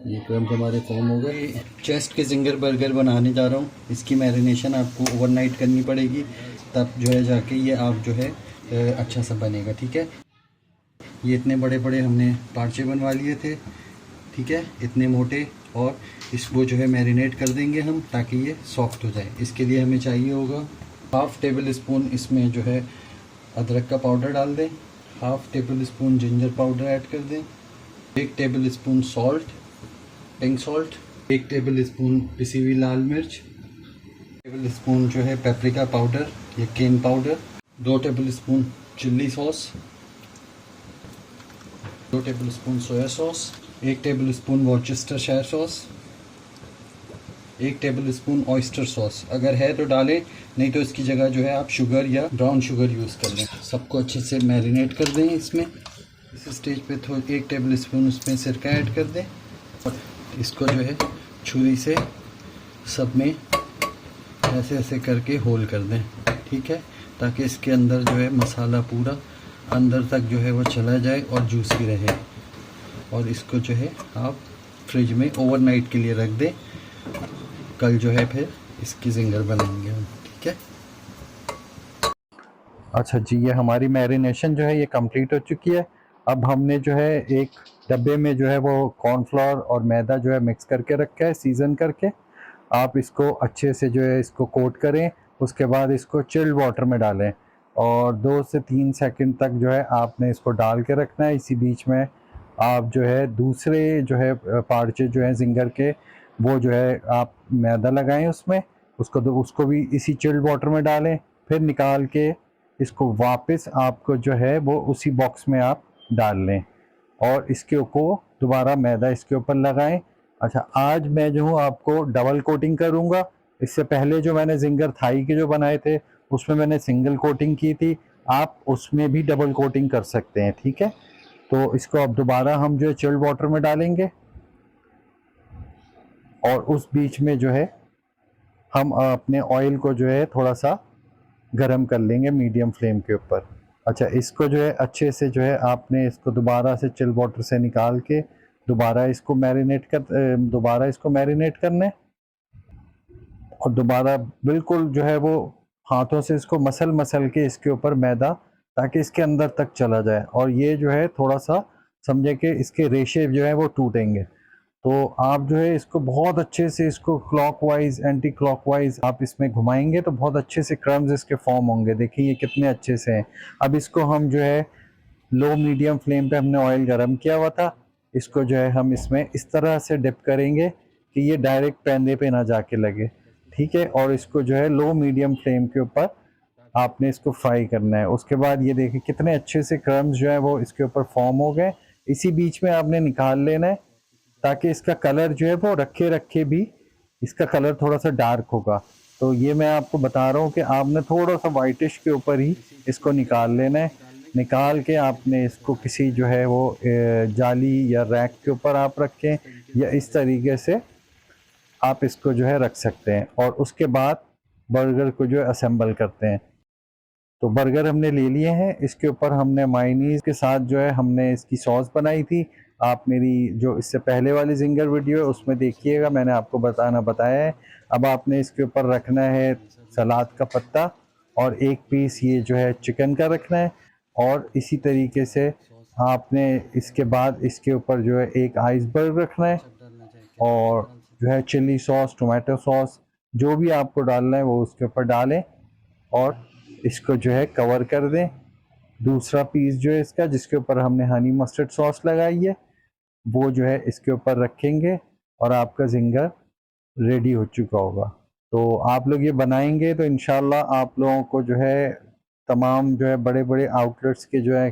ये क्रम्स हमारे फॉर्म हो गए। चेस्ट के जिंगर बर्गर बनाने जा रहा हूँ। इसकी मैरिनेशन आपको ओवरनाइट करनी पड़ेगी, तब जो है जाके ये आप जो है अच्छा सा बनेगा। ठीक है, ये इतने बड़े बड़े हमने पार्चे बनवा लिए थे। ठीक है, इतने मोटे। और इसको जो है मैरिनेट कर देंगे हम ताकि ये सॉफ्ट हो जाए। इसके लिए हमें चाहिए होगा हाफ़ टेबल स्पून इसमें जो है अदरक का पाउडर डाल दें, half table spoon ginger powder add कर दें, 1 table spoon salt, pink salt, 1 table spoon पिसी हुई लाल मिर्च, टेबल स्पून जो है पेपरिका पाउडर या cayenne powder, 2 tablespoon chilli sauce, 2 tablespoon soya sauce, 1 tablespoon Worcestershire sauce, 1 tablespoon oyster sauce. अगर है तो डालें, नहीं तो इसकी जगह जो है आप शुगर या ब्राउन शुगर यूज़ कर लें। सबको अच्छे से मैरिनेट कर दें। इसमें इस स्टेज पे थोड़ा 1 टेबल स्पून उसमें सिरका ऐड कर दें और इसको जो है छुरी से सब में ऐसे ऐसे करके होल कर दें। ठीक है, ताकि इसके अंदर जो है मसाला पूरा अंदर तक जो है वो चला जाए और जूसी रहे। और इसको जो है आप फ्रिज में ओवरनाइट के लिए रख दें। कल जो है फिर इसकी जिंगर बनाएंगे हम। ठीक है, अच्छा जी, ये हमारी मैरिनेशन जो है ये कंप्लीट हो चुकी है। अब हमने जो है एक डब्बे में जो है वो कॉर्नफ्लोर और मैदा जो है मिक्स करके रखा है सीज़न करके। आप इसको अच्छे से जो है इसको कोट करें, उसके बाद इसको चिल्ड वाटर में डालें और 2 से 3 सेकंड तक जो है आपने इसको डाल के रखना है। इसी बीच में आप जो है दूसरे जो है पार्चे जो है जिंगर के, वो जो है आप मैदा लगाएं उसमें, उसको भी इसी चिल्ड वाटर में डालें। फिर निकाल के इसको वापस आपको जो है वो उसी बॉक्स में आप डाल लें और इसके को दोबारा मैदा इसके ऊपर लगाएं। अच्छा, आज मैं जो हूँ आपको डबल कोटिंग करूँगा। इससे पहले जो मैंने जिंगर थाई के जो बनाए थे उसमें मैंने सिंगल कोटिंग की थी, आप उसमें भी डबल कोटिंग कर सकते हैं। ठीक है, तो इसको अब दोबारा हम जो है चिल्ड वाटर में डालेंगे और उस बीच में जो है हम अपने ऑयल को जो है थोड़ा सा गरम कर लेंगे मीडियम फ्लेम के ऊपर। अच्छा, इसको जो है अच्छे से जो है आपने इसको दोबारा से चिल वाटर से निकाल के दोबारा इसको मैरिनेट करना है और दोबारा बिल्कुल जो है वो हाथों से इसको मसल मसल के इसके ऊपर मैदा, ताकि इसके अंदर तक चला जाए और ये जो है थोड़ा सा समझे कि इसके रेशे जो है वो टूटेंगे। तो आप जो है इसको बहुत अच्छे से इसको क्लॉकवाइज एंटी क्लॉकवाइज आप इसमें घुमाएंगे तो बहुत अच्छे से क्रम्स इसके फॉर्म होंगे। देखिए ये कितने अच्छे से हैं। अब इसको हम जो है लो मीडियम फ्लेम पे हमने ऑयल गरम किया हुआ था, इसको जो है हम इसमें इस तरह से डिप करेंगे कि ये डायरेक्ट पैंदे पे ना जाके लगे। ठीक है, और इसको जो है लो मीडियम फ्लेम के ऊपर आपने इसको फ्राई करना है। उसके बाद ये देखिए कितने अच्छे से क्रम्स जो है वो इसके ऊपर फॉर्म हो गए। इसी बीच में आपने निकाल लेना है ताकि इसका कलर जो है वो रखे रखे भी इसका कलर थोड़ा सा डार्क होगा। तो ये मैं आपको बता रहा हूँ कि आपने थोड़ा सा वाइटिश के ऊपर ही इसको निकाल लेना है। निकाल के आपने इसको किसी जो है वो जाली या रैक के ऊपर आप रखें या इस तरीके से आप इसको जो है रख सकते हैं और उसके बाद बर्गर को जो है असेंबल करते हैं। तो बर्गर हमने ले लिए हैं, इसके ऊपर हमने मायोनीज के साथ जो है हमने इसकी सॉस बनाई थी। आप मेरी जो इससे पहले वाली जिंगर वीडियो है उसमें देखिएगा, मैंने आपको बताया है। अब आपने इसके ऊपर रखना है सलाद का पत्ता और 1 पीस ये जो है चिकन का रखना है और इसी तरीके से आपने इसके बाद इसके ऊपर जो है एक आइसबर्ग रखना है और जो है चिल्ली सॉस, टोमेटो सॉस, जो भी आपको डालना है वो उसके ऊपर डालें और इसको जो है कवर कर दें। दूसरा पीस जो है इसका जिसके ऊपर हमने हनी मस्टर्ड सॉस लगाई है वो जो है इसके ऊपर रखेंगे और आपका जिंगर रेडी हो चुका होगा। तो आप लोग ये बनाएंगे तो इंशाल्लाह आप लोगों को जो है तमाम जो है बड़े बड़े आउटलेट्स के जो है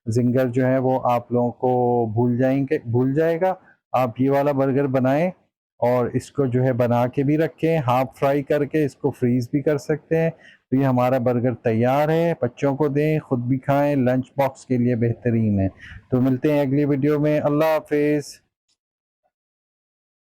जिंगर जो है वो आप लोगों को भूल जाएगा। आप ये वाला बर्गर बनाएं और इसको जो है बना के भी रखें, हाफ फ्राई करके इसको फ्रीज भी कर सकते हैं। तो ये हमारा बर्गर तैयार है, बच्चों को दें, खुद भी खाएं, लंच बॉक्स के लिए बेहतरीन है। तो मिलते हैं अगली वीडियो में। अल्लाह हाफिज़।